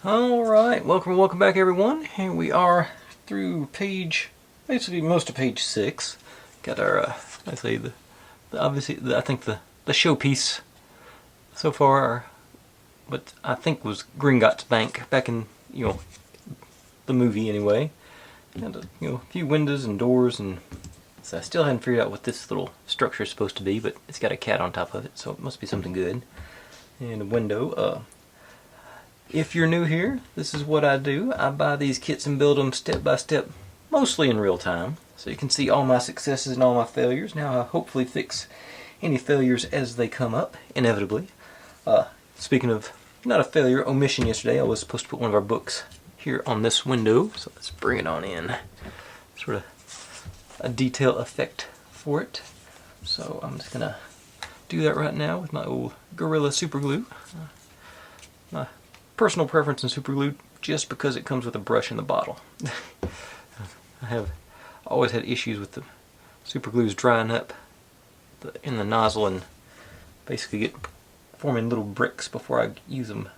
Alright, welcome back everyone. Here we are through basically most of page 6. Got our, I think the showpiece so far, what I think was Gringotts Bank, back in, the movie anyway. And, a few windows and doors, and so I still haven't figured out what this little structure is supposed to be, but it's got a cat on top of it, so it must be something good. And a window, if you're new here, this is what I do. I buy these kits and build them step by step, mostly in real time, so you can see all my successes and all my failures. Now I hopefully fix any failures as they come up, inevitably. Speaking of not a failure, omission yesterday, I was supposed to put one of our books here on this window, so let's bring it on in. Sort of a detail effect for it. So I'm just going to do that right now with my old Gorilla super glue. My personal preference in super glue, just because it comes with a brush in the bottle. I have always had issues with the super glues drying up in the nozzle and basically forming little bricks before I use them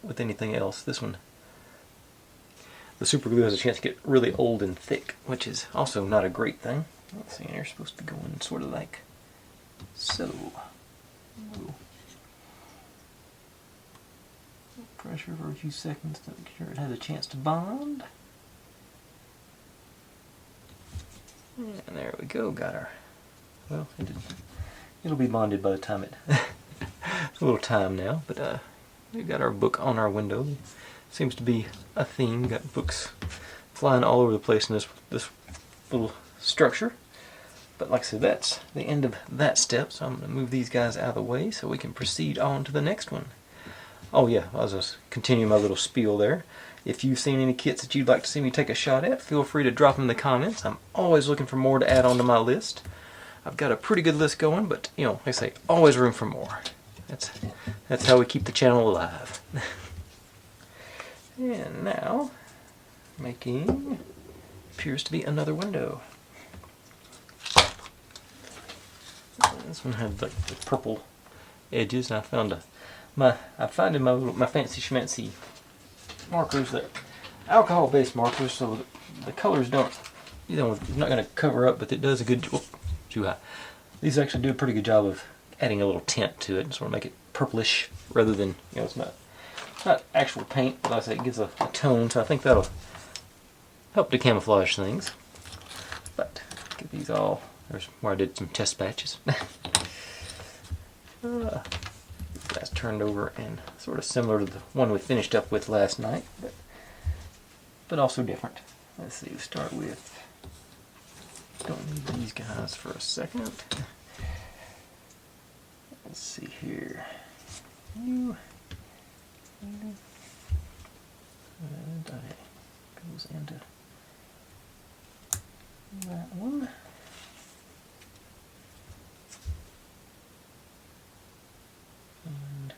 with anything else. This one, the super glue has a chance to get really old and thick, which is also not a great thing. Let's see, they're supposed to be going sort of like so. Ooh. Pressure for a few seconds to make sure it has a chance to bond. And there we go, got our, well, it'll be bonded by the time it's a little time now, but we've got our book on our window. Seems to be a theme, got books flying all over the place in this little structure. But like I said, that's the end of that step, so I'm going to move these guys out of the way so we can proceed on to the next one. Oh yeah, I was just continuing my little spiel there. If you've seen any kits that you'd like to see me take a shot at, feel free to drop them in the comments. I'm always looking for more to add onto my list. I've got a pretty good list going, but like I say, always room for more. That's how we keep the channel alive. And now, making appears to be another window. This one had like the purple edges, and I found I find in my fancy schmancy markers that alcohol-based markers, so the colors don't, it's not going to cover up, but it does a good. Oh, too high. These actually do a pretty good job of adding a little tint to it, and sort of make it purplish rather than it's not actual paint, but like I say, it gives a tone. So I think that'll help to camouflage things. But get these all. There's where I did some test batches. That's turned over and sort of similar to the one we finished up with last night, but also different. Let's see, we start with, don't need these guys for a second. Let's see here. And goes into that one. And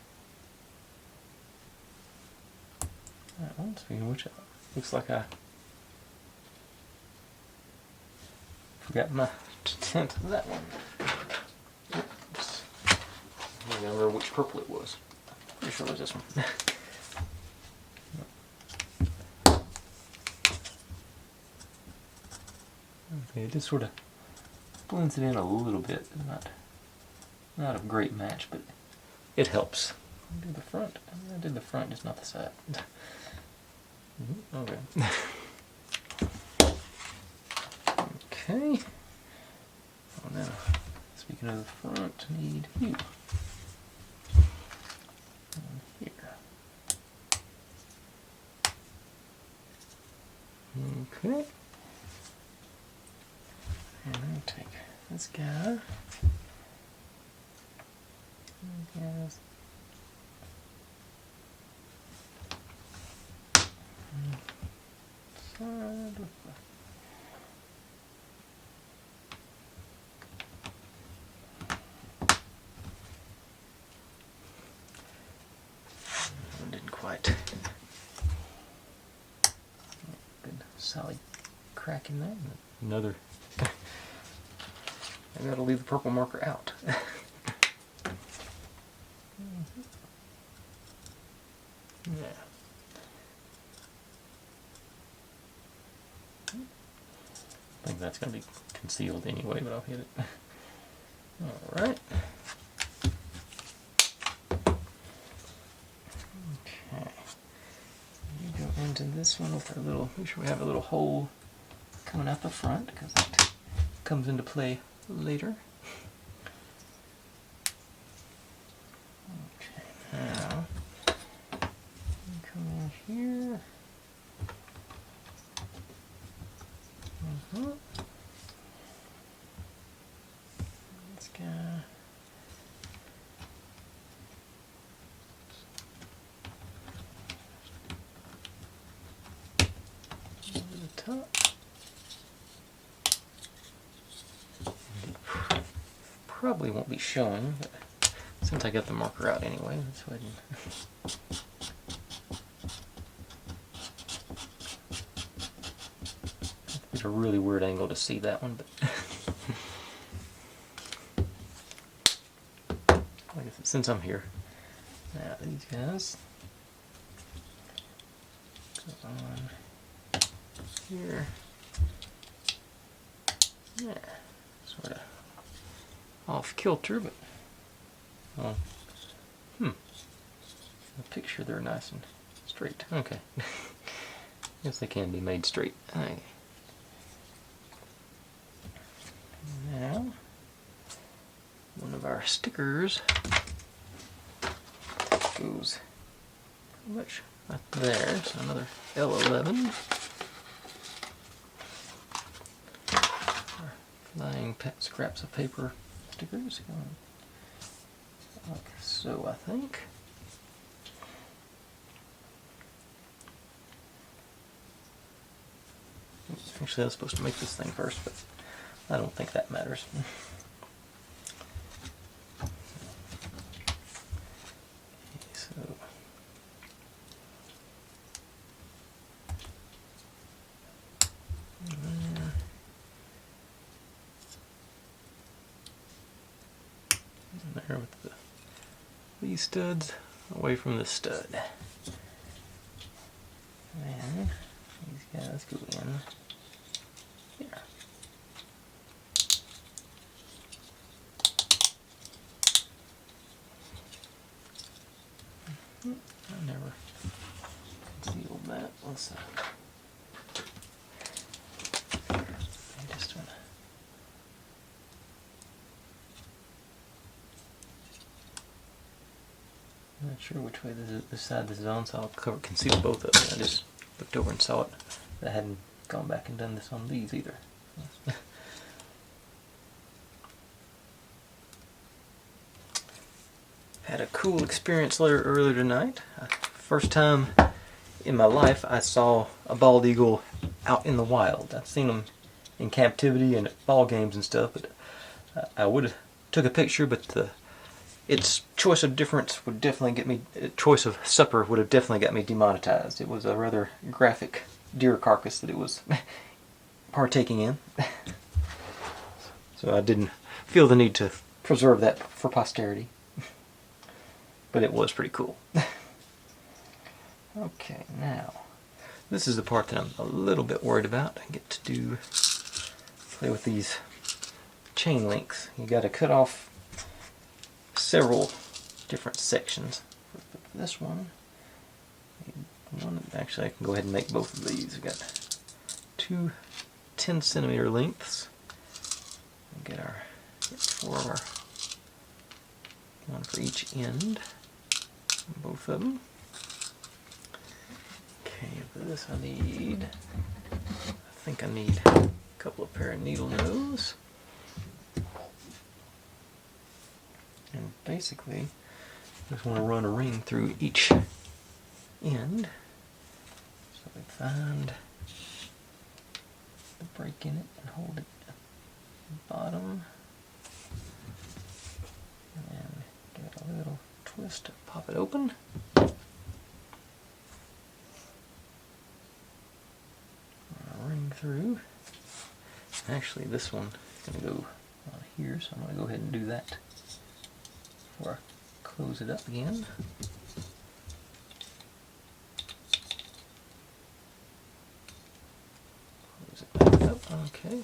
that one, speaking of which, looks like I forgot my tint of that one. Oops. I don't remember which purple it was. Pretty sure it was this one. Okay, it just sort of blends it in a little bit. Not a great match, but it helps. Do the front. I did the front, just not the side. Okay. Okay. Oh, now, speaking of the front, need you. And here. Okay. And I'll take this guy. Yes. Didn't quite. Good solid crack in there. Another. I gotta leave the purple marker out. Yeah. think that's going to be concealed anyway, but I'll hit it. Alright. Okay. You go into this one with our little, make sure we have a little hole coming out the front, because that comes into play later. Okay, now you come in here. This guy. Over the top. Probably won't be showing, but since I got the marker out anyway, let's go ahead and it's a really weird angle to see that one, but like I said, since I'm here. Now these guys go on here. Yeah, sort of off kilter, but well, the picture they're nice and straight. Okay. Guess they can be made straight. Okay. Now, one of our stickers goes pretty much right there. So another L11. Our flying scraps of paper stickers. Like so, I think. Actually, I was supposed to make this thing first, but I don't think that matters. So, there with these studs away from this stud. And these guys go in here. I never concealed that. Let's I'm not sure which way this side this is on, so I'll conceal both of them. I just looked over and saw it. I hadn't gone back and done this on these either. Had a cool experience earlier tonight. First time in my life I saw a bald eagle out in the wild. I've seen them in captivity and at ball games and stuff, but I would have took a picture, but its choice of difference would definitely get me, choice of supper would have definitely got me demonetized. It was a rather graphic deer carcass that it was partaking in. So I didn't feel the need to preserve that for posterity. But it was pretty cool. Okay, now, this is the part that I'm a little bit worried about. I get to play with these chain links. You got to cut off several different sections. For this one, actually I can go ahead and make both of these. We've got two 10cm lengths. We'll get four of our, one for each end, both of them. Okay, for this I think I need a couple of pair of needle nose. And basically, I just want to run a ring through each end. So we find the break in it and hold it at the bottom. And then give it a little twist to pop it open. Run a ring through. Actually, this one is going to go on here, so I'm going to go ahead and do that before I close it up again. Close it back up Okay,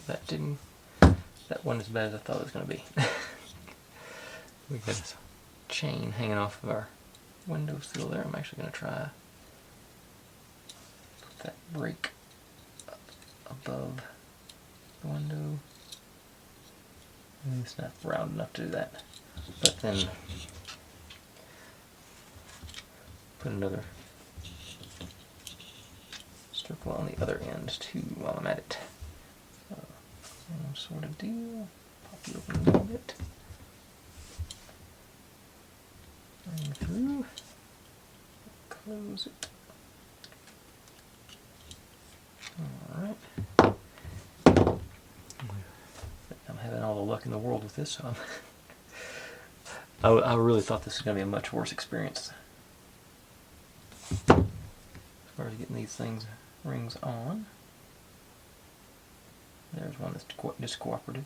that wasn't as bad as I thought it was going to be. We got this chain hanging off of our windowsill there. I'm actually going to try put that break up above the window. It's not round enough to do that, but then put another circle on the other end too while I'm at it. Same sort of deal. Pop it open a little bit. Bring through. Close it. Alright. I'm having all the luck in the world with this, so I really thought this was going to be a much worse experience. As far as getting these rings on. There's one that's just cooperative.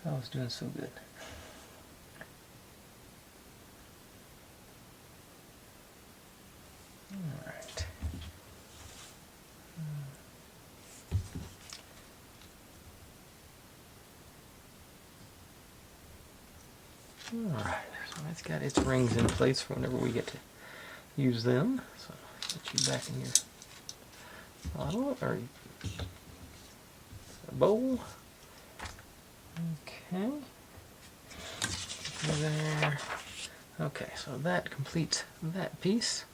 I was doing so good. Alright. Alright, so it's got its rings in place for whenever we get to use them. So put you back in your bottle or bowl. Okay. There. Okay, so that completes that piece.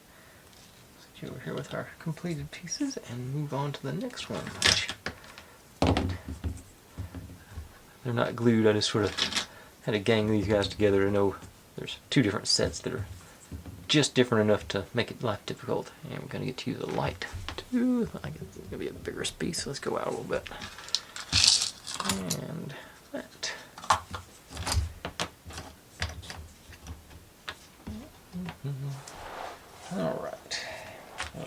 Set you over here with our completed pieces and move on to the next one. They're not glued, I just sort of had to gang these guys together to know there's two different sets that are just different enough to make it life difficult. And we're going to get to use a light too. I guess it's going to be a bigger piece, so let's go out a little bit. And that. Alright. So,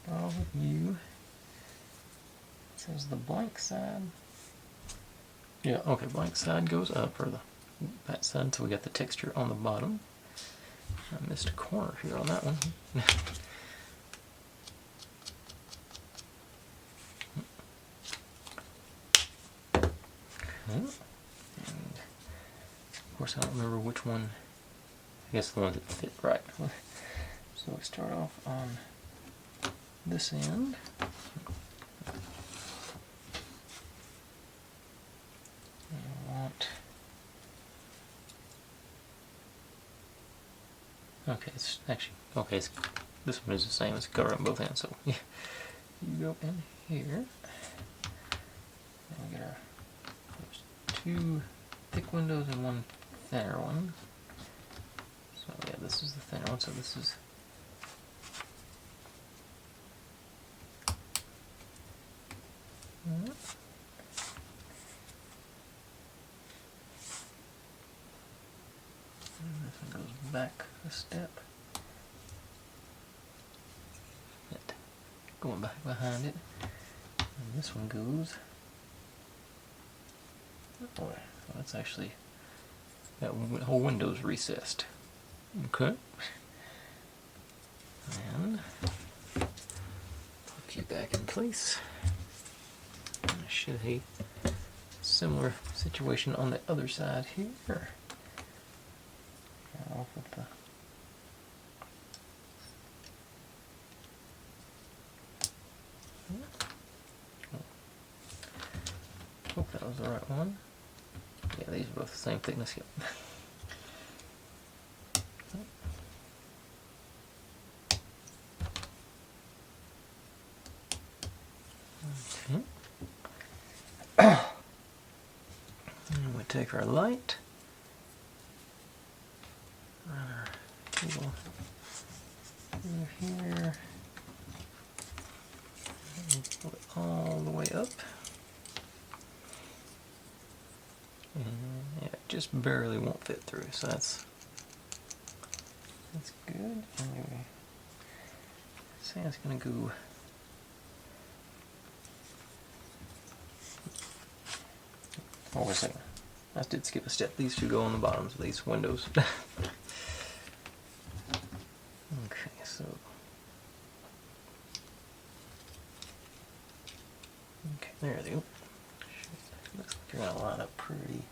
start with you. It says the blank side. Yeah, okay, blank side goes up, or that side, so we got the texture on the bottom. I missed a corner here on that one. And of course I don't remember which one. I guess the ones that fit right. So we start off on this end. Okay, it's actually, okay, this one is the same, it's covered on both ends, so yeah. You go in here, and we get there's two thick windows and one thinner one. So yeah, this is the thinner one, so this is and this one goes back a step. Going back behind it. And this one goes. Oh boy, that's actually, that whole window's recessed. Okay. And put you back in place. I should have a similar situation on the other side here. Off with the hope that was the right one. Yeah, these are both the same thickness. Yep. Okay. And we take our light. Our cable over here. Pull it all the way up. And yeah, it just barely won't fit through, so that's good. Anyway, say it's gonna go. Oh, wait a second. I did skip a step. These should go on the bottoms of these windows. Okay, so. Okay, there they go. Looks like you're gonna line up pretty.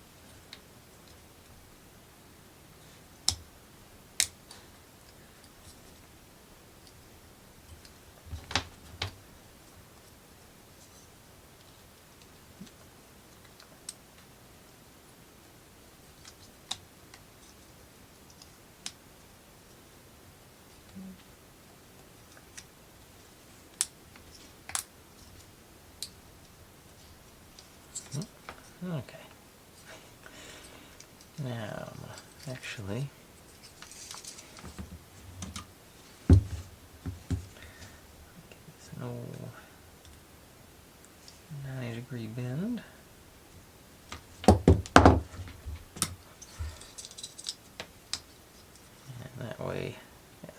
Okay. Now, actually, it's an old 90-degree bend. And that way, yeah.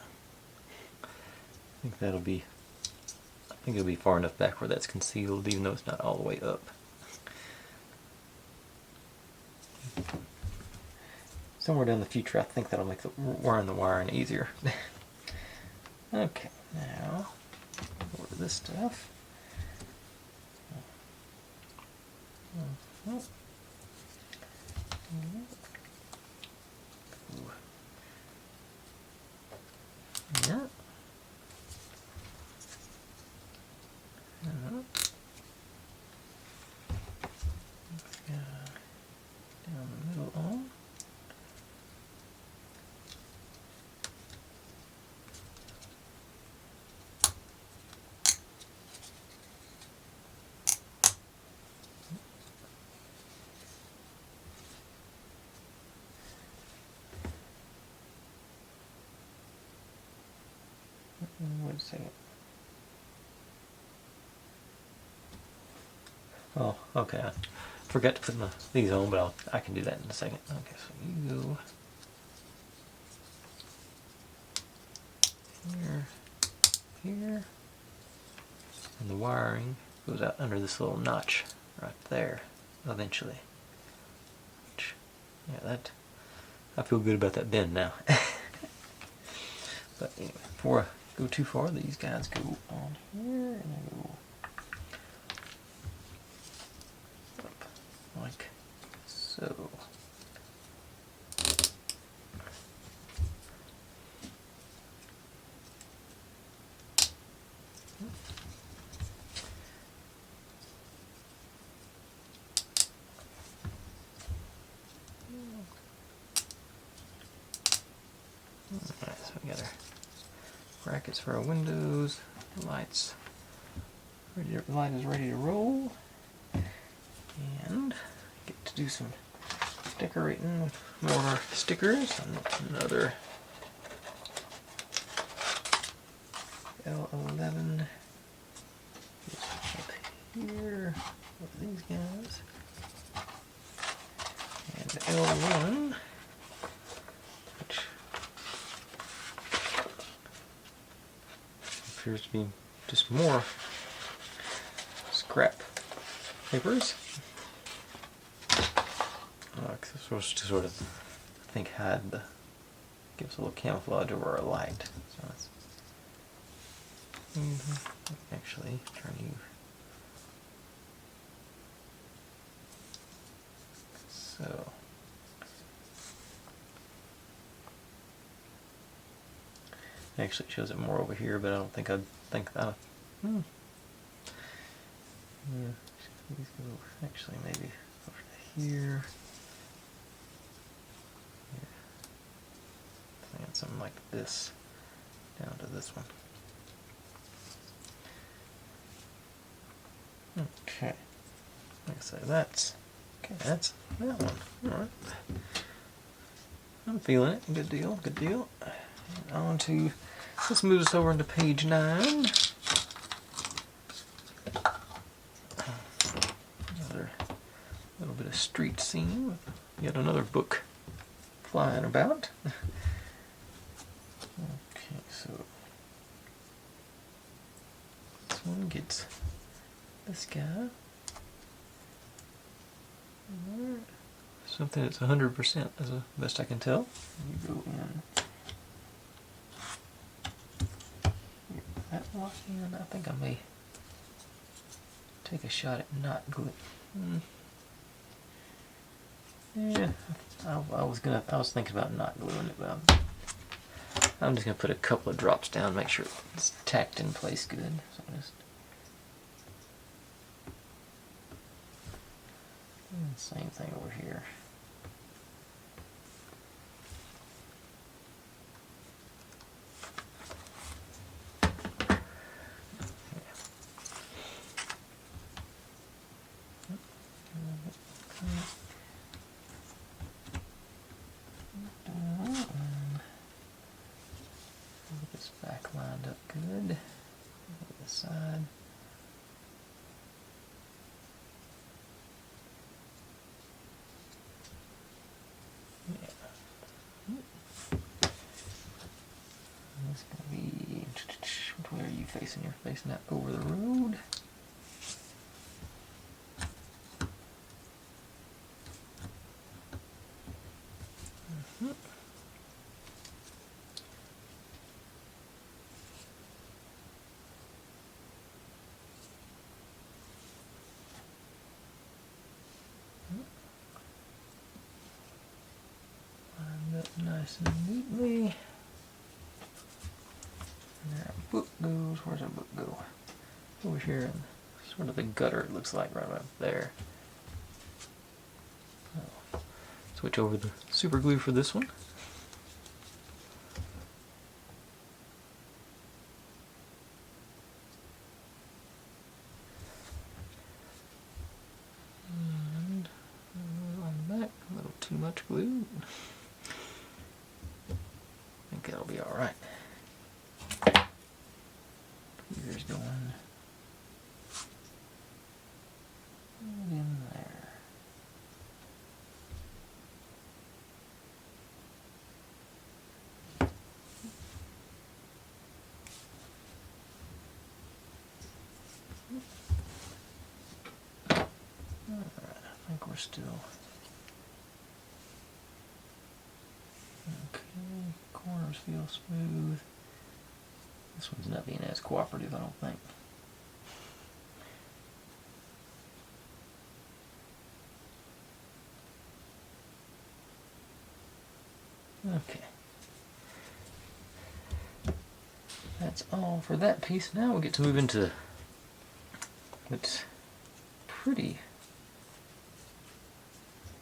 I think that'll be, I think it'll be far enough back where that's concealed, even though it's not all the way up. Somewhere down the future, I think that'll make the wiring easier. Okay, now over to this stuff. Ooh. Yeah. Down the middle on. Wait a second. Oh, okay. I forgot to put these on, but I can do that in a second. Okay, so you go here, here, and the wiring goes out under this little notch right there eventually. Yeah, that, I feel good about that bend now. But anyway, before I go too far, these guys go on here and they go up like so. Alright, so we got our brackets for our windows, lights. The light is ready to roll, and get to do some decorating with more stickers. Another L11 up here with these guys, and the L1, which appears to be just more scrap papers. This is supposed to sort of, I think, hide the, gives a little camouflage over our light. So that's actually turn you. So actually it shows it more over here, but I don't think I'd think that. Yeah, these go actually maybe over to here. I think it's something like this down to this one. Okay, like I say, that's okay. That's that one. All right, I'm feeling it. Good deal. Good deal. And on to, let's move us over into page 9. street scene with yet another book flying about. Okay, so this one gets this guy. Something that's 100% as the best I can tell. You go in. That lock in. I think I may take a shot at not glue. Yeah, I was thinking about not gluing it, but I'm just gonna put a couple of drops down, make sure it's tacked in place good. So just same thing over here. Get this back lined up good. The side. It's gonna be, which way are you facing? You're facing that over the road. Lined up nice and neatly. And there our book goes. Where's our book go? Over here in sort of the gutter, it looks like, right up there. Oh. Switch over the super glue for this one. And on the back, a little too much glue. I think that'll be alright. Here's going right in there. Alright, I think we're still okay. Corners feel smooth. This one's not being as cooperative, I don't think. Okay. That's all for that piece. Now we'll get to move into what's pretty,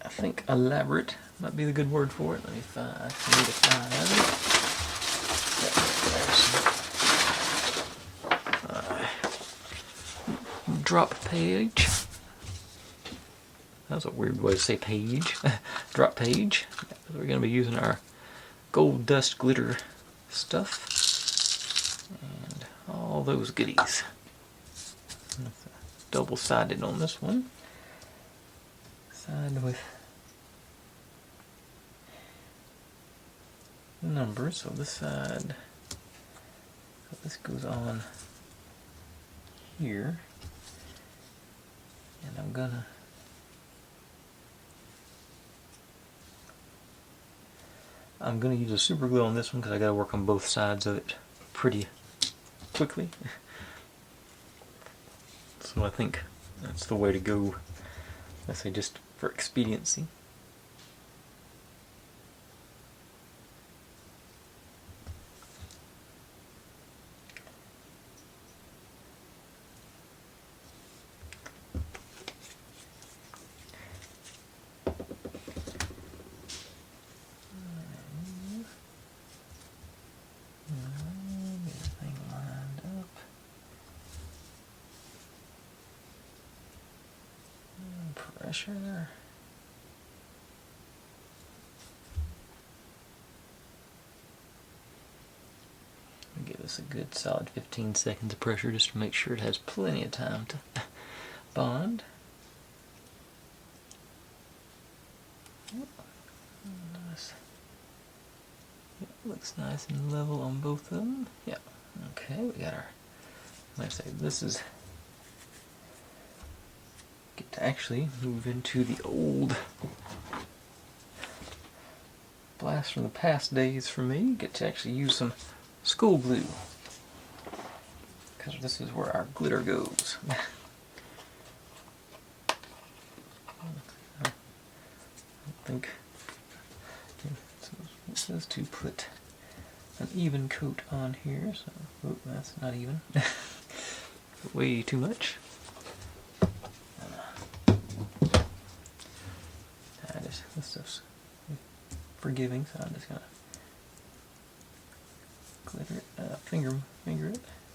I think, elaborate might be the good word for it. Let me find, I need to find drop page. That's a weird way to say page. Drop page. We're going to be using our gold dust glitter stuff and all those goodies. Double-sided on this one. Side with numbers. So this side, so this goes on here. And I'm gonna use a super glue on this one because I gotta work on both sides of it pretty quickly. So I think that's the way to go. I say just for expediency. Pressure. Give us a good solid 15 seconds of pressure just to make sure it has plenty of time to bond. Yeah, looks nice and level on both of them. Yeah. Okay, we got our. Like I say, this is. Get to actually move into the old blast from the past days for me. Get to actually use some school glue. Because this is where our glitter goes. I think it says to put an even coat on here, so oh, that's not even. Way too much. This stuff's forgiving, so I'm just gonna glitter it,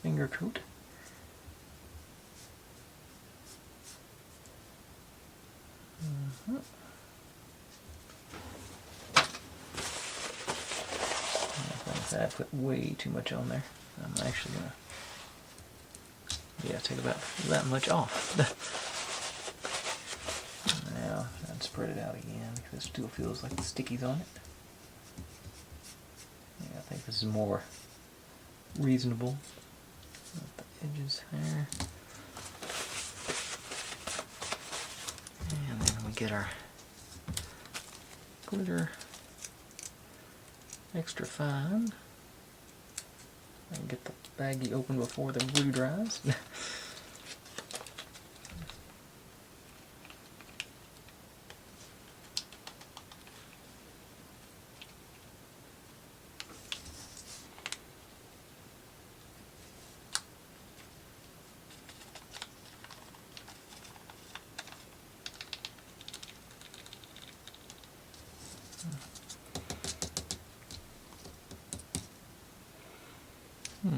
finger coat. I put way too much on there. I'm actually gonna take about that much off. Now I'd spread it out again because it still feels like the stickies on it. Yeah, I think this is more reasonable. At the edges there. And then we get our glitter extra fine. And get the baggie open before the glue dries.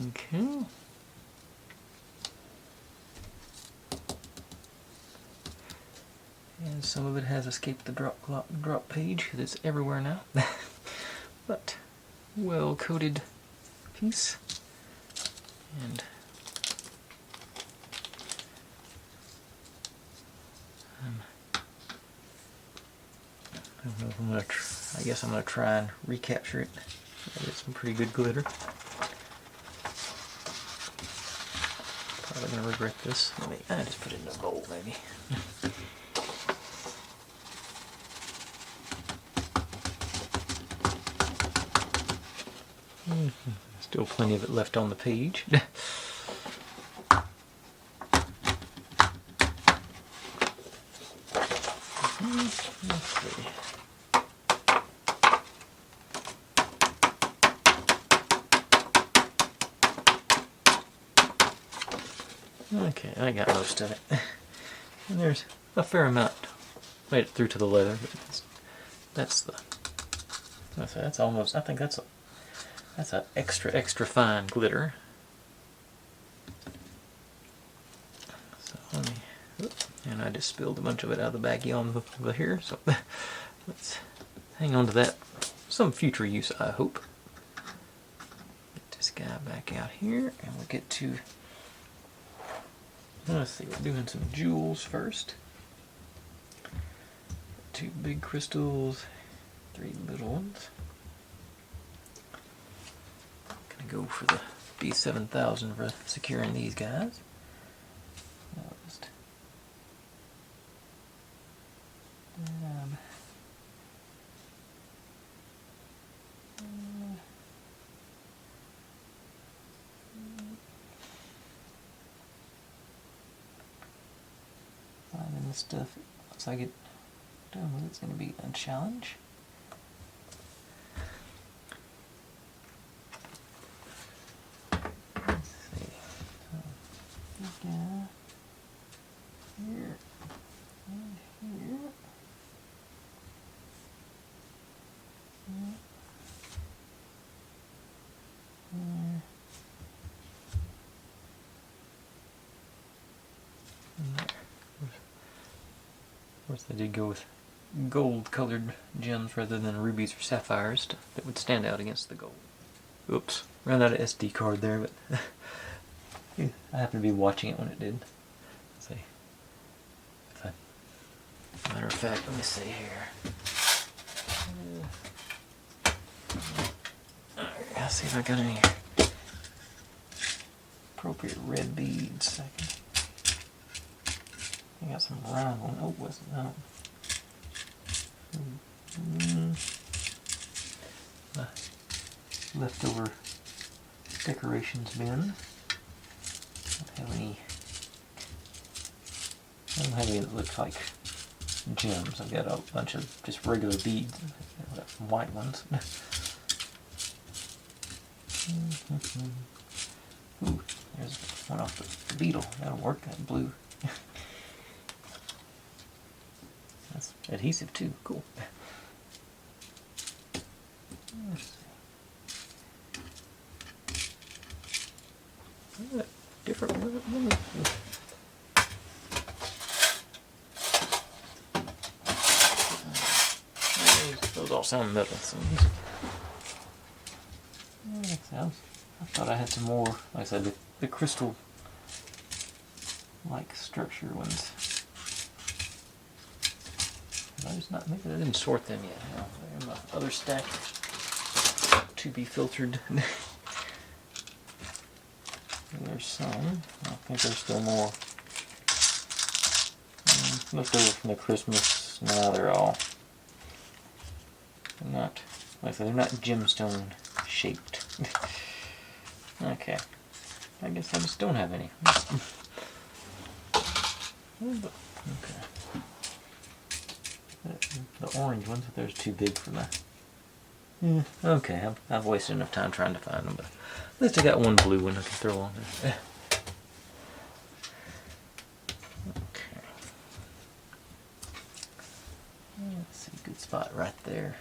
Okay. And some of it has escaped the drop page because it's everywhere now. But well coated piece. And I don't know if I'm gonna. I guess I'm gonna try and recapture it. Get some pretty good glitter. Probably gonna regret this. I just put it in a bowl, maybe. Still plenty of it left on the page. Let's see. Okay, I got most of it. And there's a fair amount made it through to the leather, but that's almost, I think that's an extra fine glitter. So let me, and I just spilled a bunch of it out of the baggie on the here, so let's hang on to that some future use, I hope. Get this guy back out here, and we'll get to, let's see, we're doing some jewels first. 2 big crystals, 3 little ones. Gonna go for the B7000 for securing these guys. I'll just grab finding this stuff. Looks like it done with it's going to be a challenge. Let's see. So, here, and here. Of course, I did go with gold-colored gems rather than rubies or sapphires that would stand out against the gold. Oops, ran out of SD card there, but I happened to be watching it when it did. Let's see. Matter of fact, let me see here. see if I got any appropriate red beads. I got some round one. Oh, what's that? Leftover decorations bin. I don't have any that look like gems. I've got a bunch of just regular beads. I've got some white ones. Ooh, there's one off the beetle. That'll work, that blue. That's adhesive too. Cool. Let's see. Different. Those all sound metal. So I thought I had some more, like I said, the crystal-like structure ones. Maybe I didn't sort them yet. No, they're in my other stack to be filtered. There's some. I think there's still more. Left over from the Christmas. Now they're all not, like I said, they're not gemstone shaped. Okay. I guess I just don't have any. Okay. The orange ones, but there's too big for that. Yeah, okay, I've wasted enough time trying to find them, but at least I got one blue one I can throw on there. Okay. Let's see, good spot right there.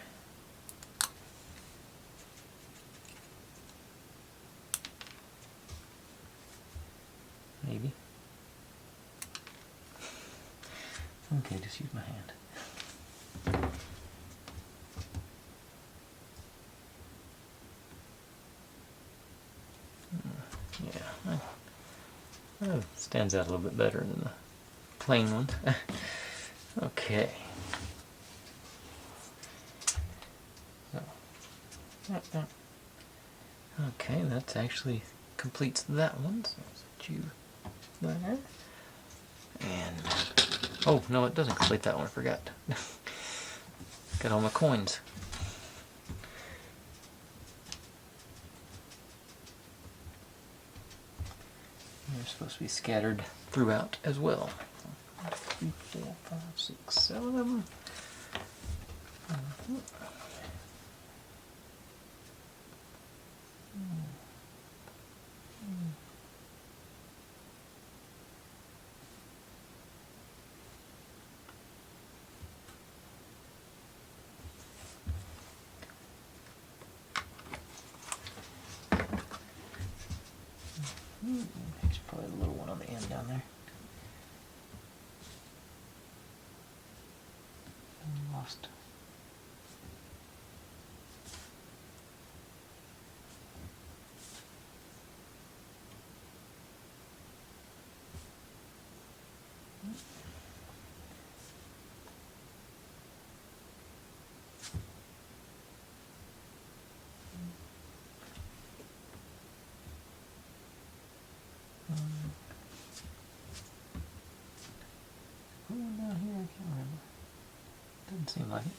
Maybe. Okay, just use my hand. Yeah, that stands out a little bit better than the plain one. Okay. Okay, that actually completes that one. So set you there. And oh no, it doesn't complete that one. I forgot. Got all my coins. They're supposed to be scattered throughout as well. 3, 4, 5, 6, 7 of them. There's probably a little one on the end down there. I'm lost. One down here, I can't remember. Doesn't seem like it.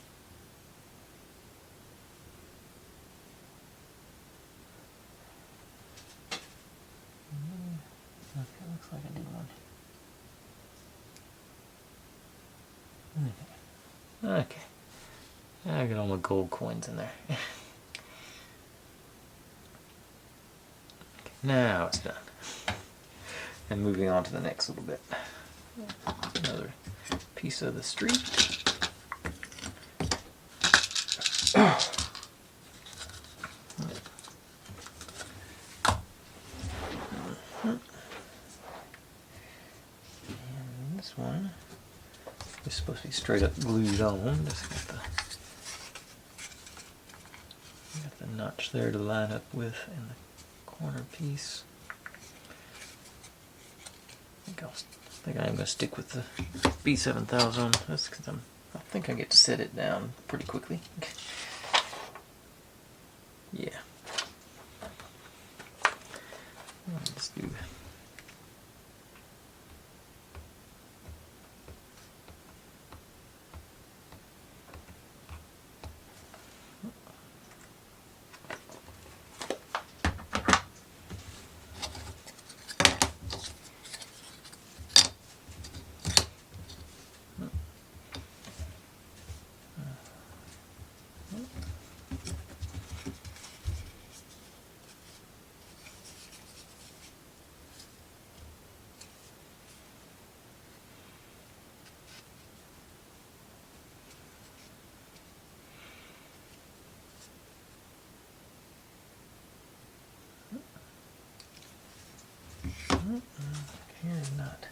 Okay, looks like I did one. Okay. I got all my gold coins in there. Okay, now it's done. And moving on to the next little bit. Another piece of the street. And this one is supposed to be straight up glued on. Just got the notch there to line up with in the corner piece. I think I'm going to stick with the B7000. That's because I think I get to set it down pretty quickly. Yeah. Here's not.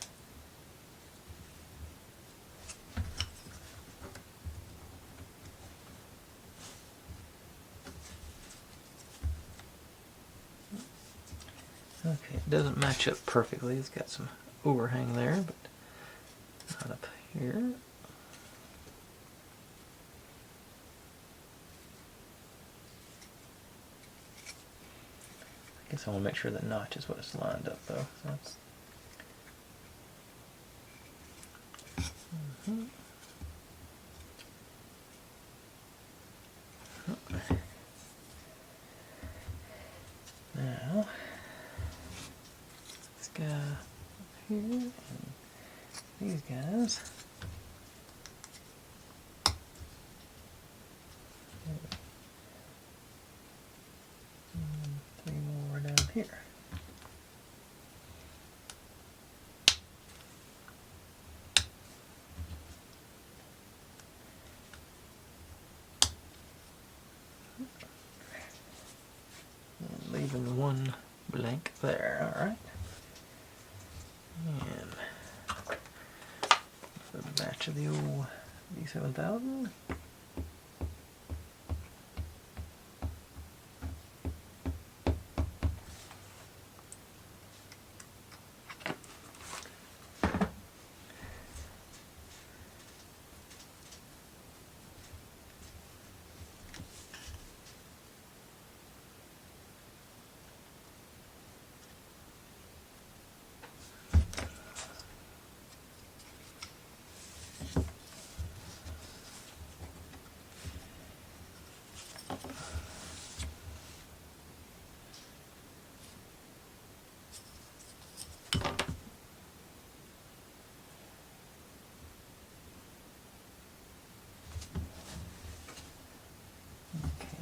Okay, it doesn't match up perfectly. It's got some overhang there, but not up here. I guess I want to make sure that notch is what it's lined up though. So that's now this guy here and these guys. And 3 more down here. And leaving one blank there, alright. And a batch of the old B7000.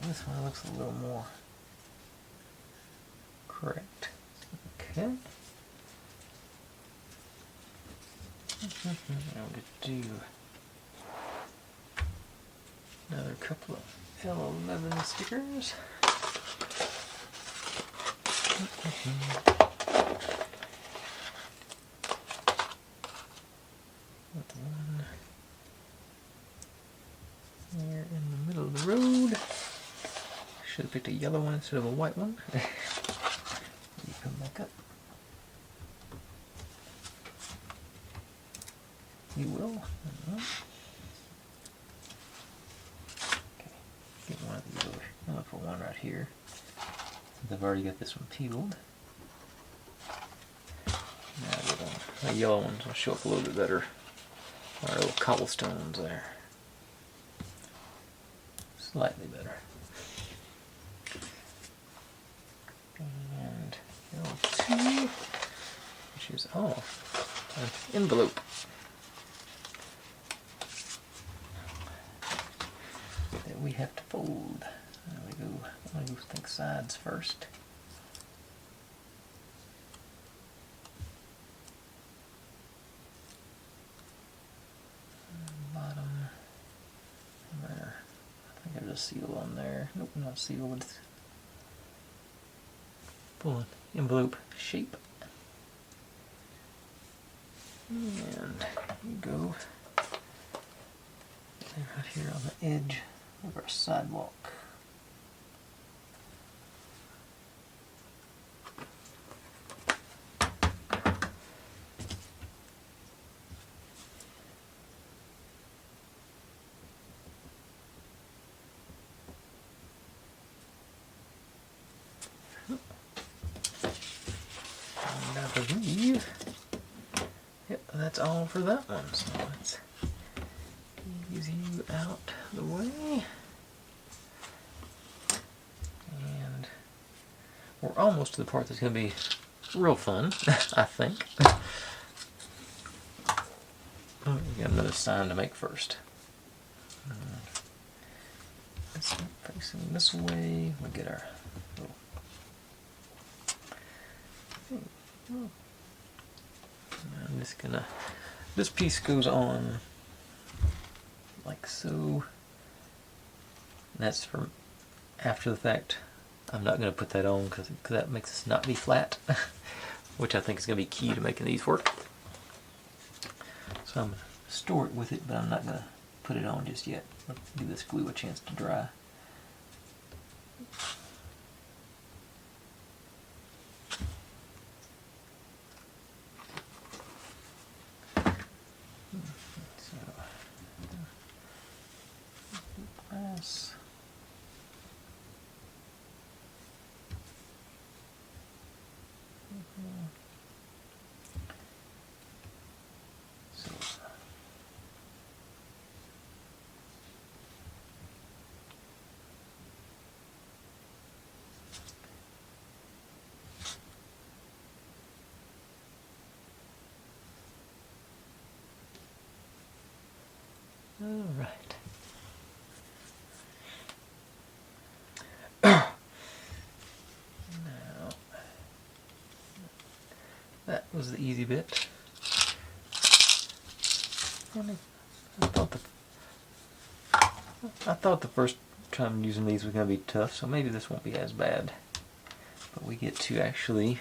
This one looks a little more correct. Okay. I'm going to do another couple of L11 stickers. One here in the middle of the road. Should have picked a yellow one instead of a white one. You come back up. You will. Okay, get one of these over. I'll look for one right here. Since I've already got this one peeled. Now get on. The yellow ones will show up a little bit better. Our little cobblestones there. Slightly better. And L2, which is an envelope. That we have to fold. There we go. I'm going to think sides first. Bottom there. I think there's a seal on there. Nope, not sealed. Full envelope shape. And you go right here on the edge of our sidewalk. I believe, yep, that's all for that one. So let's ease you out the way. And we're almost to the part that's going to be real fun, I think. Oh, we got another sign to make first. This one facing this way. We'll get our little. I'm just gonna, this piece goes on like so. And that's from after the fact. I'm not gonna put that on because that makes us not be flat. which I think is going to be key to making these work. So I'm going to store it with it, but I'm not going to put it on just yet. Let's give this glue a chance to dry. Brass. All right. Now, that was the easy bit. I thought the first time using these was going to be tough, so maybe this won't be as bad. But we get to actually,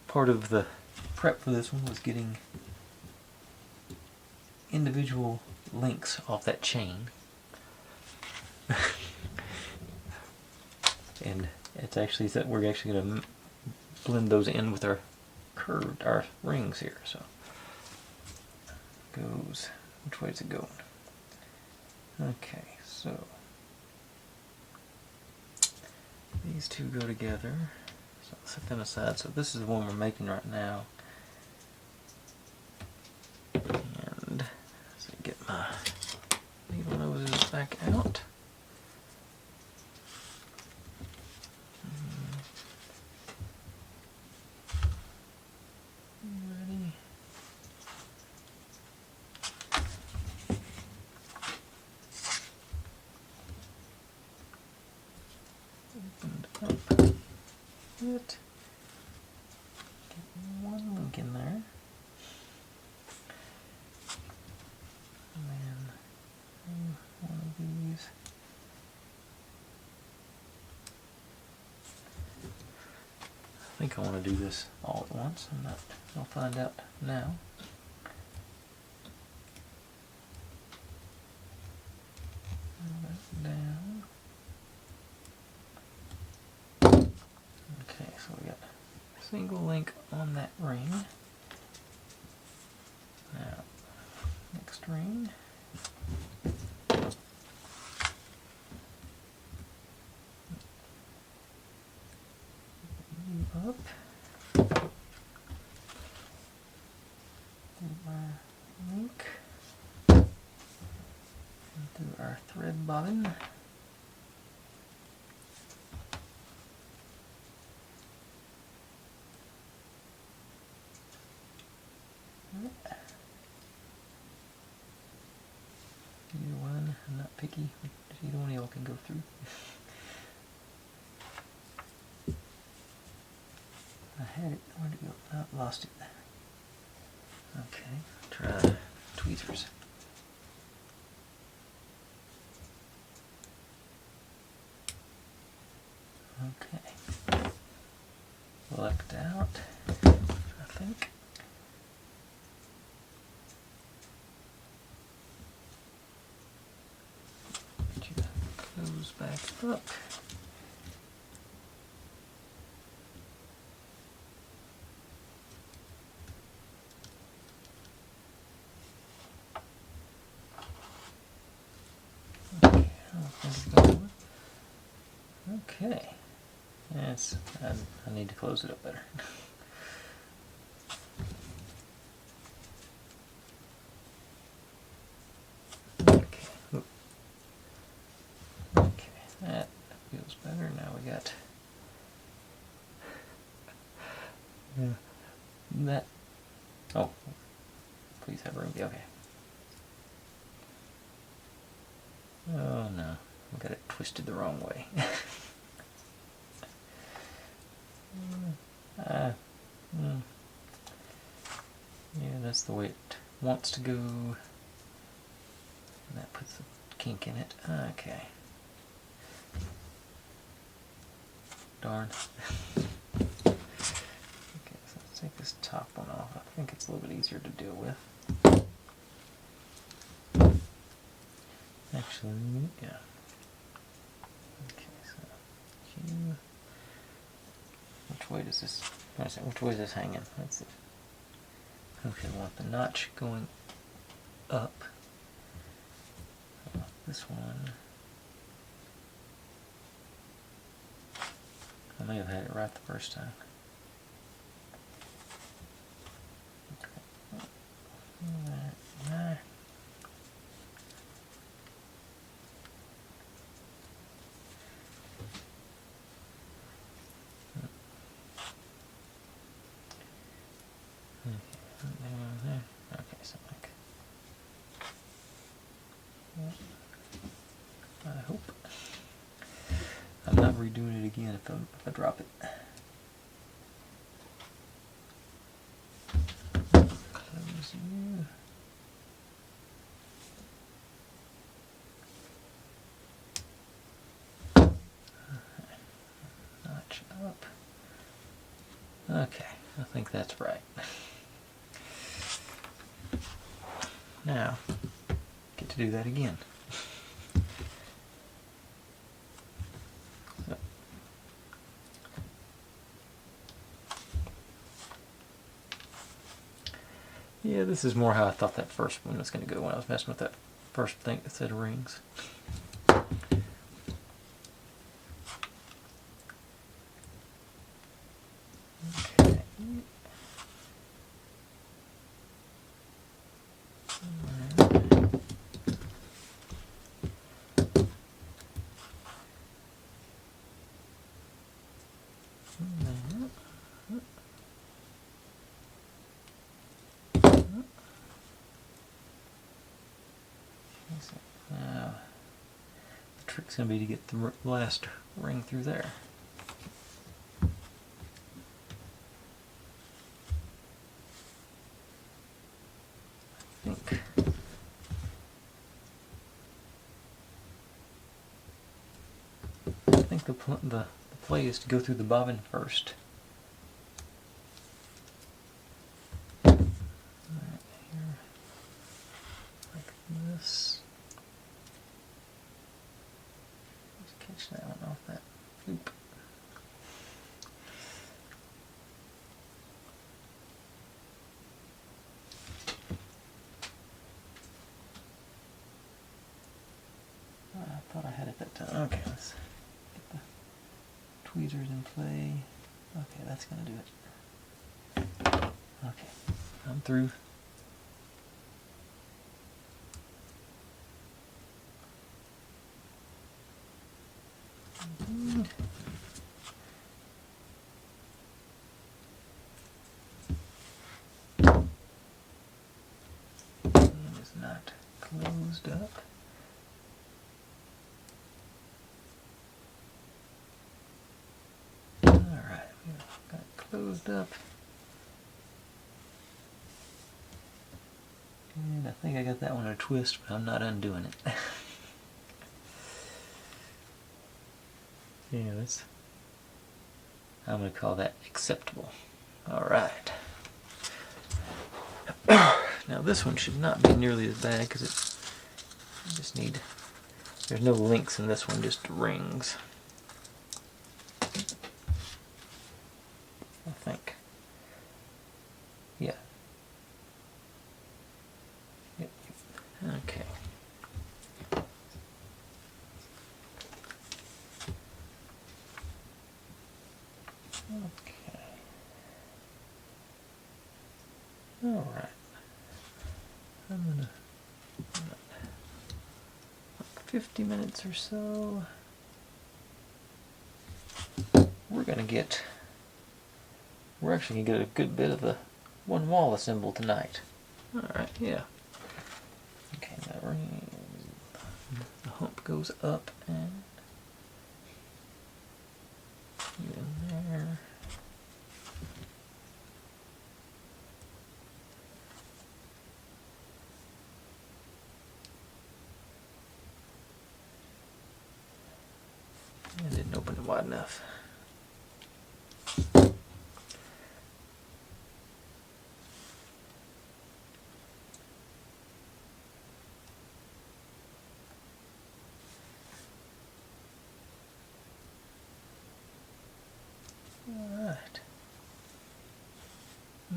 part of the prep for this one was getting individual links off that chain. And it's actually that we're actually going to blend those in with our curved, our rings here. So goes, which way is it going? Okay, so these two go together. So I'll set them aside. So this is the one we're making right now. And so get my needle noses back out. Ready. Opened up it. Get one link in there. And then one of these. I think I want to do this all at once. I'm not. I'll find out now. Down. Okay, so we got a single link on that ring. Now, next ring. You up. Do our link. And do our thread bobbin. Either one, I'm not picky. Either one of y'all can go through. I had it. Where'd it go? Oh, lost it. Okay, try tweezers. Okay. Lucked out, I think. Get your clothes back up. Okay, I don't think it's going to work. Okay. Yes, I need to close it up better. Okay. Okay, that feels better. Now we got that. Oh, please have room. Okay. Oh no, I got it twisted the wrong way. Yeah, that's the way it wants to go. And that puts a kink in it. Okay. Darn. Okay. this top one off. I think it's a little bit easier to deal with. Actually, yeah. Okay, so which way does this? Which way is this hanging? Let's see. Okay, I want the notch going up. This one. I may have had it right the first time. Okay. Okay, so like, I hope I'm not redoing it again if I drop it. Close you. Notch up. Okay, I think that's right. Now, get to do that again. So. Yeah, this is more how I thought that first one was going to go when I was messing with that first set of rings. Okay. Now, the trick's going to be to get the last ring through there. I think the play is to go through the bobbin first. Right here, like this. Just catch that one off that loop. I thought I had it that time. Okay, let's get the tweezers in play. Okay, that's gonna do it. Okay, I'm through. And it's not closed up. Alright, got it closed up. And I think I got that one in a twist, but I'm not undoing it. Yeah, I'm going to call that acceptable. Alright. Now this one should not be nearly as bad because there's no links in this one, just rings. I think. Yeah. Yep. Okay. Okay. Alright. I'm gonna 50 minutes or so. We're actually gonna get a good bit of the one wall assembled tonight. Alright, yeah. Okay, that ring, the hump goes up and in there. I didn't open it wide enough.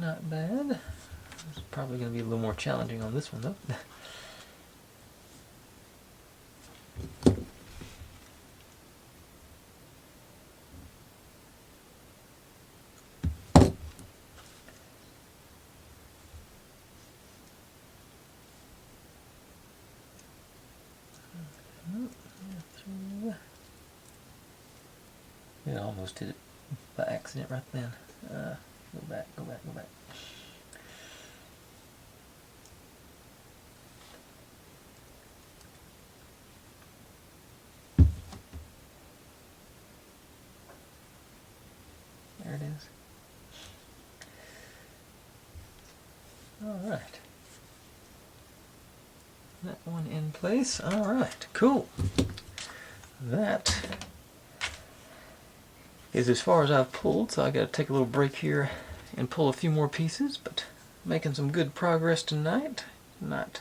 Not bad. It's probably going to be a little more challenging on this one though. Yeah, I almost did it by accident right then. Go back, go back, go back. There it is. Alright. That one in place. Alright, cool. That is as far as I've pulled, so I gotta take a little break here and pull a few more pieces, but making some good progress tonight. Not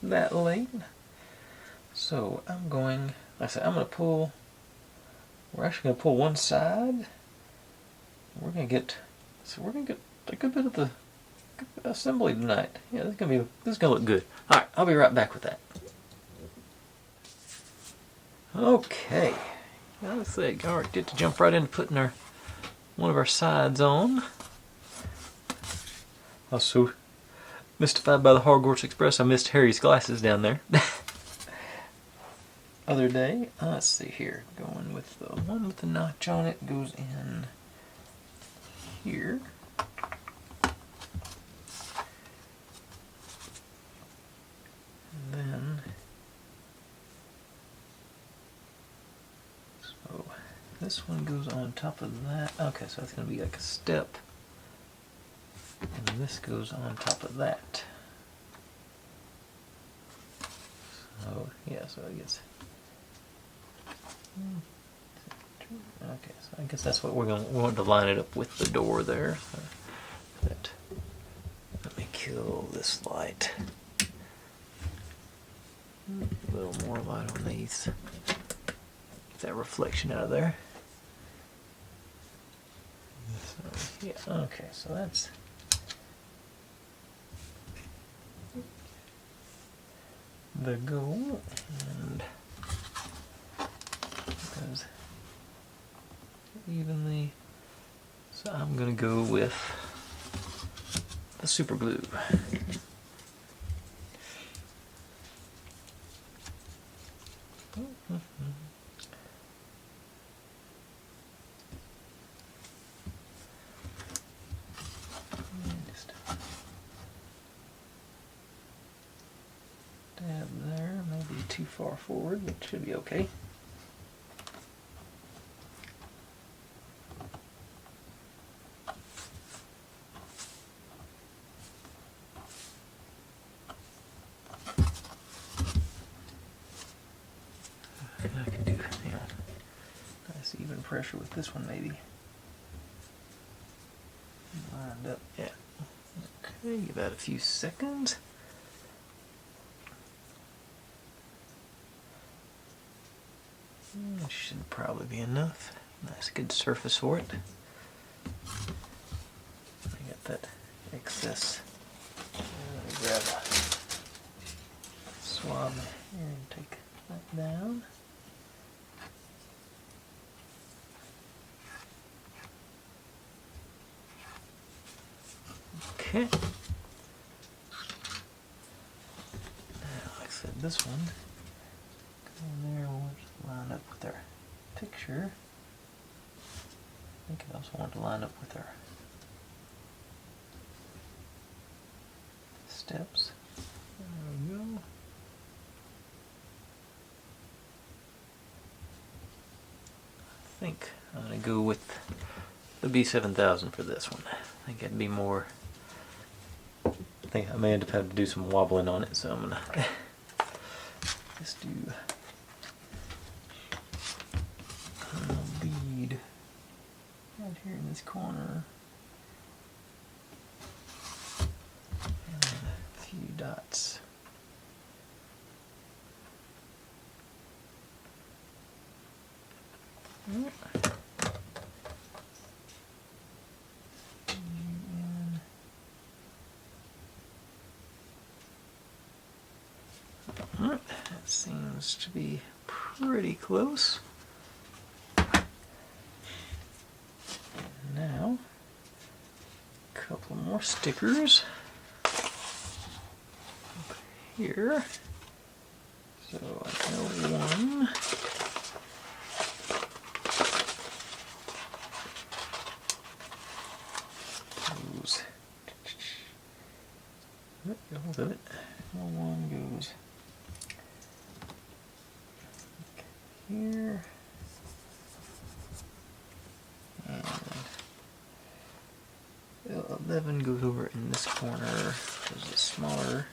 that late. So I'm going, like I said, I'm gonna pull, we're actually gonna pull one side. We're gonna get a good bit of the assembly tonight. Yeah, this is gonna look good. Alright, I'll be right back with that. Okay. Now let's see, alright, get to jump right into putting one of our sides on. I was so mystified by the Hogwarts Express, I missed Harry's glasses down there. Other day, let's see here, going with the one with the notch on it goes in here. And then, so this one goes on top of that. Okay, so that's going to be like a step. And this goes on top of that. So, yeah, so I guess. Okay, so I guess that's what we want to line it up with the door there. So let me kill this light. A little more light on these. Get that reflection out of there. So, yeah, okay, so that's the goal, and goes evenly. So I'm gonna go with the super glue. Just dab there, maybe too far forward, but should be okay. I can do, nice even pressure with this one maybe. Lined up, yeah. Okay, give that a few seconds. That should probably be enough. Nice good surface for it. I got that excess. Let me grab a swab here and take that down. Okay. Now, like I said, this one, go in there, we'll just line up with our picture. I think I also want to line up with our steps. There we go. I think I'm going to go with the B7000 for this one. I think it'd be more. I think I may end up having to do some wobbling on it, so I'm going to just do a little bead right here in this corner. And a few dots. That seems to be pretty close. Now, a couple more stickers up here. So I know one. Goes. Get hold of it. One goes here. And 11 goes over in this corner. There's a smaller.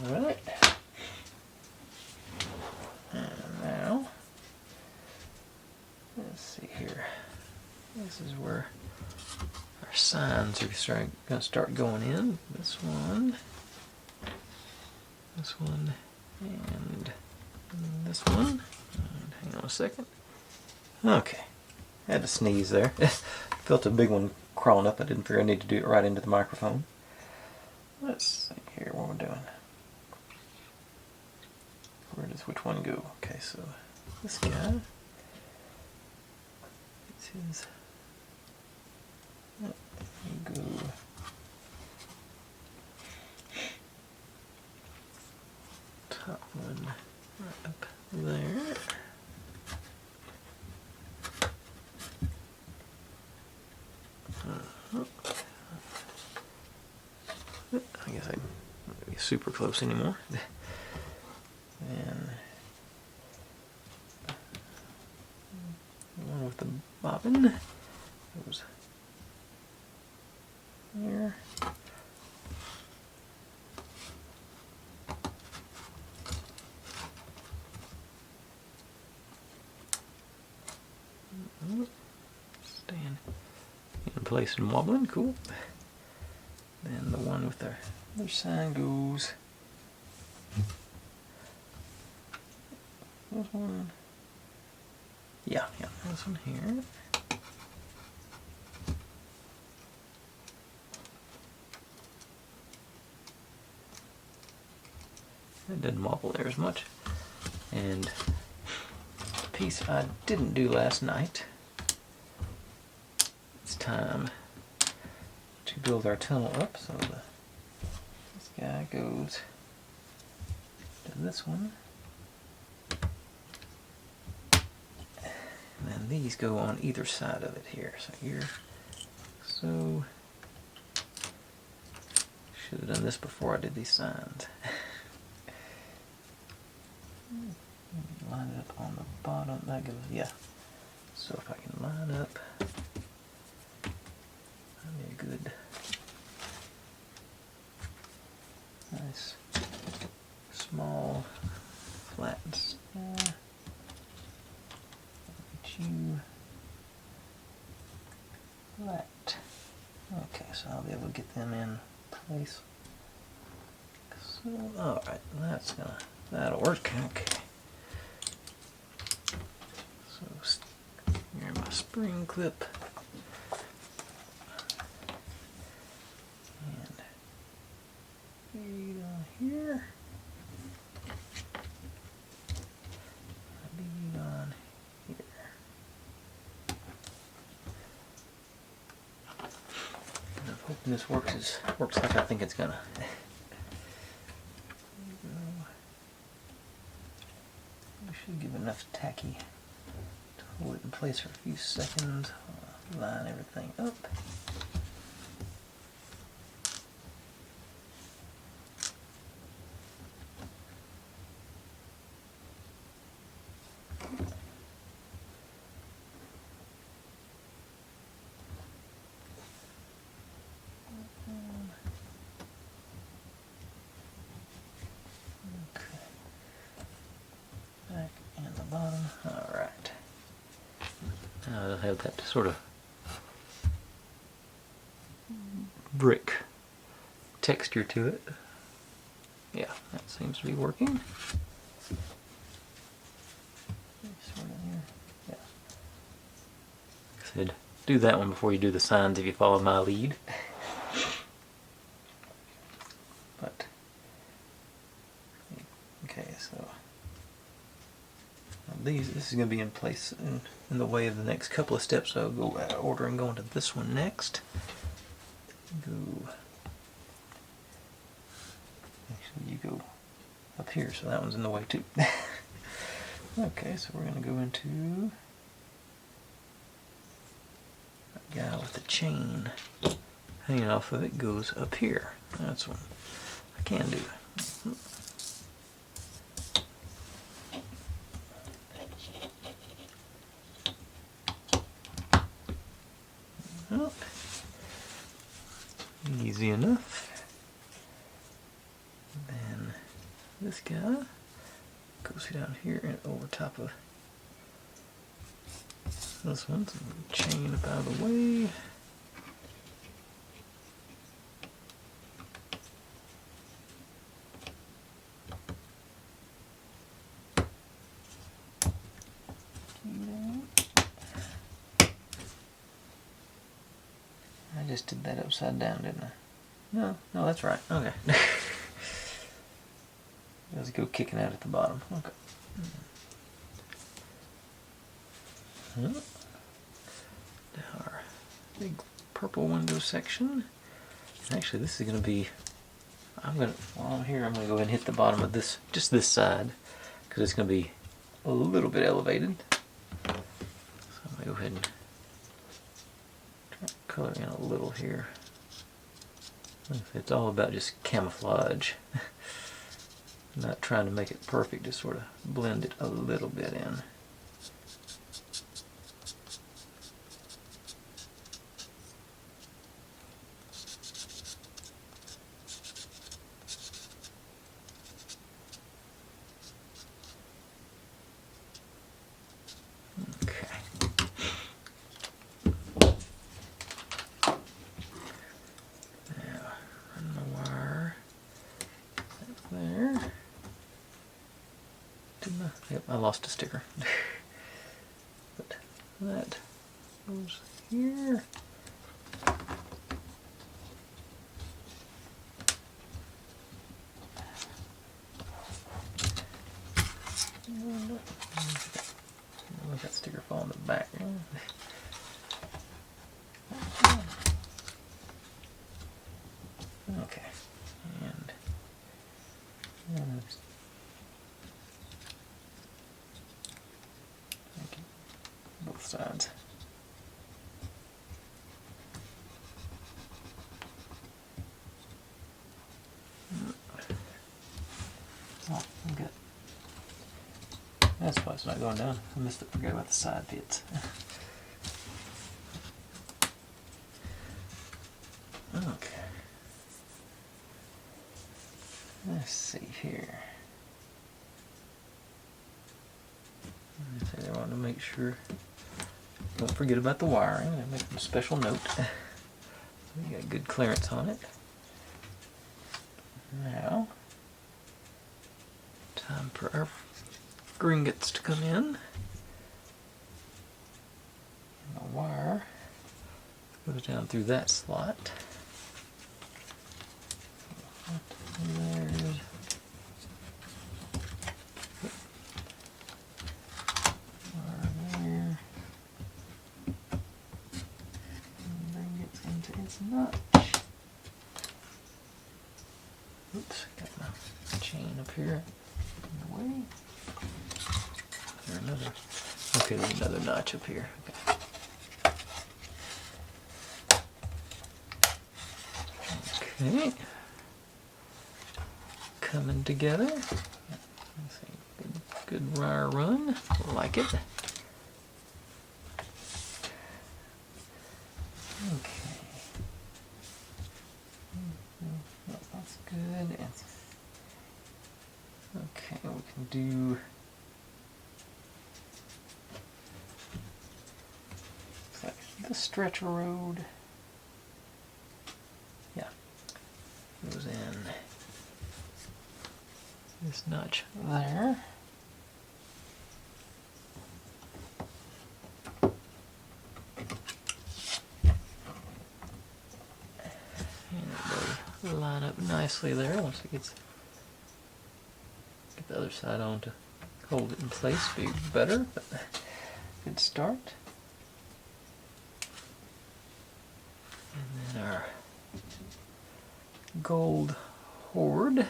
Alright. And now, let's see here. This is where our signs are going to start going in. This one, and this one. And hang on a second. Okay. I had to sneeze there. Felt a big one crawling up. I didn't figure I needed to do it right into the microphone. Let's see here what we're doing. Where does which one go? Okay, so this guy. It's his. Go. Top one right up there. I guess I'm not be super close anymore. And the one with the bobbin goes there. Staying in place and wobbling, cool. Then the one with the other sign goes. This one. Yeah, this one here. It didn't wobble there as much. And the piece I didn't do last night. It's time to build our tunnel up. So this guy goes to this one. And then these go on either side of it here. So here, so should have done this before I did these signs. Line it up on the bottom. That goes, yeah. So if I can line up, that'd be a good, nice, small, flat square. Flat. Okay, so I'll be able to get them in place. So, alright, that'll work. Okay. So, here's my spring clip. And bead on here. Bead on here. And I'm hoping this works like I think it's gonna. Should give enough tacky to hold it in place for a few seconds. Line everything up. Alright. Now it'll have that sort of brick texture to it. Yeah, that seems to be working. said, do that one before you do the signs if you follow my lead. But okay, so this is going to be in place in the way of the next couple of steps. So I'll go out of order and go into this one next. Go. Actually, you go up here, so that one's in the way too. Okay, so we're going to go into that guy with the chain hanging off of it goes up here. That's what I can do. Well, easy enough. Then this guy goes down here and over top of this one. So chain up out of the way. I just did that upside down, didn't I? No, that's right. Okay. Let's go kicking out at the bottom. Okay. Now our big purple window section. Actually, this is going to be. While I'm here, I'm going to go ahead and hit the bottom of this, just this side, because it's going to be a little bit elevated. So I'm going to go ahead and try to color in a little here. It's all about just camouflage. Not trying to make it perfect, just sort of blend it a little bit in. Okay. Now, run the wire up there. Yep, I lost a sticker. But that goes here. Let that sticker fall in the back. Okay. And both sides. Oh, okay. That's why it's not going down. I forgot about the side bits. Okay. Let's see here. I want to make sure. Don't forget about the wiring. I make a special note. We got good clearance on it. Now, time for our gringotts to come in. And the wire goes down through that slot. There's wire there. And then gets into its notch. Oops, got my chain up here in the way. Okay, there's another notch up here. Okay. Coming together. Let's see. Good wire run. Like it. Okay. That's good. Okay, we can do. The stretch road, yeah, goes in this notch there. line up nicely there once it gets, get the other side on to hold it in place, be better, but good start. And then our gold hoard.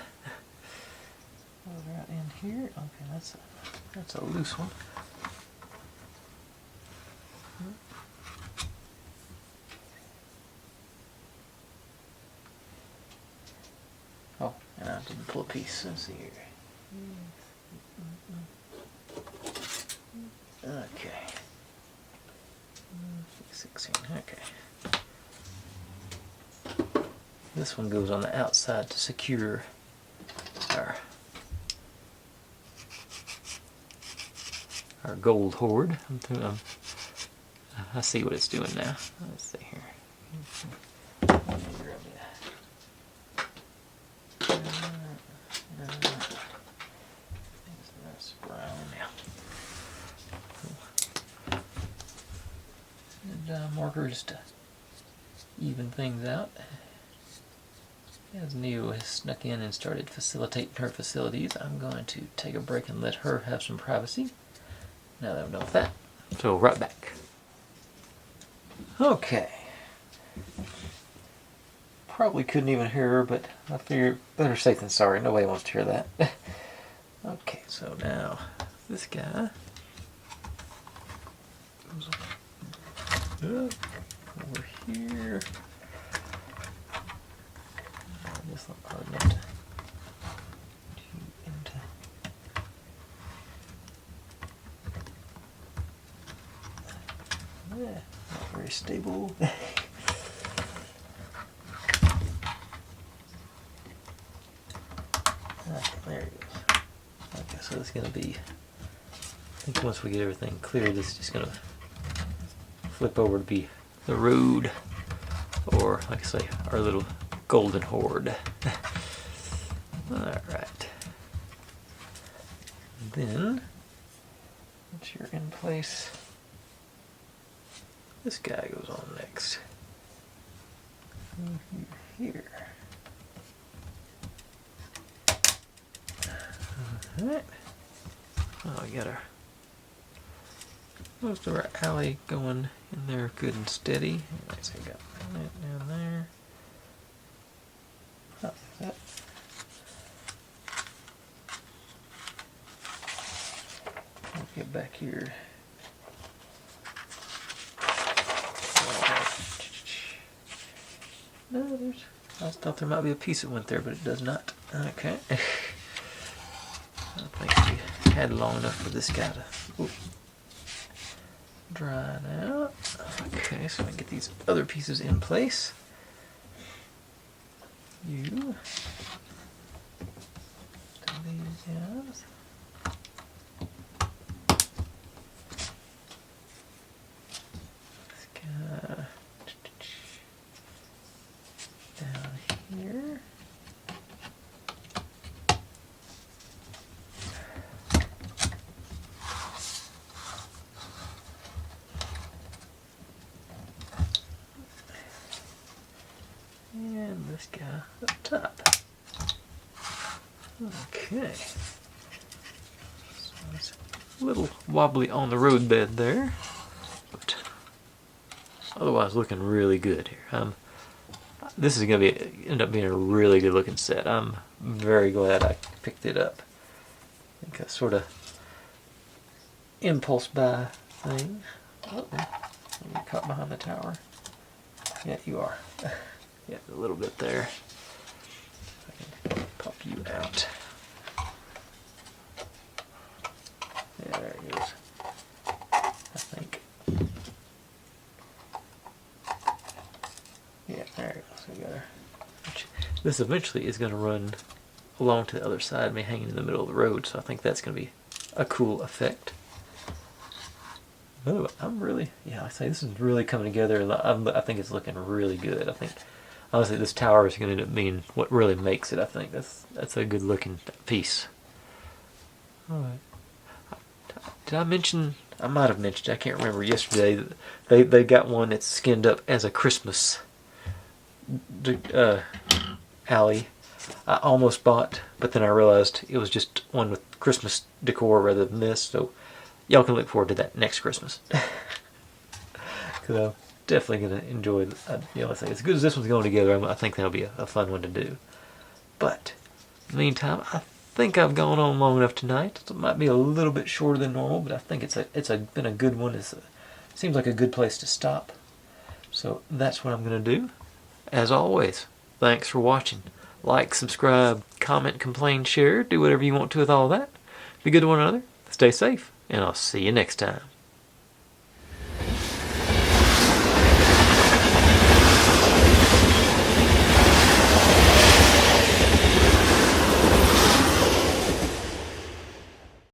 Right in here. Okay, that's a loose one. Oh, and I didn't pull a piece. Let's see here. Okay. 16. Okay. This one goes on the outside to secure our gold hoard. I see what it's doing now. Let's see here. That's brown now. And markers to even things out. As Neo has snuck in and started facilitating her facilities, I'm going to take a break and let her have some privacy. Now that I'm done with that. So right back. Okay. Probably couldn't even hear her, but I figured better safe than sorry. Nobody wants to hear that. Okay, so now this guy goes over here. This not hard enough to into. Yeah, not very stable. Okay, there it goes. Okay, so it's going to be, I think once we get everything clear, this is just going to flip over to be the road, or like I say, our little golden hoard. Alright. Then, once you're in place, this guy goes on next. Here. Alright. Oh, we got our most of our alley going in there good and steady. Let's see, we got that down there. Oh, that. I'll get back here. No, there's. I thought there might be a piece that went there, but it does not. Okay. I think we had long enough for this guy to dry out. Okay, so I can get these other pieces in place. You do these guys. This guy down here. And this guy up top. Okay. So it's a little wobbly on the road bed there, but otherwise looking really good here. This is going to end up being a really good looking set. I'm very glad I picked it up. I think I sort of impulse buy thing. Uh-oh. Are you caught behind the tower? Yeah, you are. Yeah, a little bit there. I can pop you out. Yeah, there it goes. I think. Yeah, there it goes. We got her. This eventually is going to run along to the other side of me, hanging in the middle of the road, so I think that's going to be a cool effect. Oh, I'm really, yeah, I say this is really coming together. I think it's looking really good. I think, honestly, this tower is going to end up being what really makes it. I think that's a good looking piece. All right. Did I mention? I might have mentioned. I can't remember yesterday. They got one that's skinned up as a Christmas alley I almost bought, but then I realized it was just one with Christmas decor rather than this, so y'all can look forward to that next Christmas. Because I'm definitely going to enjoy as good as this one's going together, I think that'll be a fun one to do. But in the meantime, I think I've gone on long enough tonight. It might be a little bit shorter than normal, but I think it's been a good one. Seems like a good place to stop. So that's what I'm going to do. As always, thanks for watching. Like, subscribe, comment, complain, share, do whatever you want to with all that. Be good to one another, stay safe, and I'll see you next time.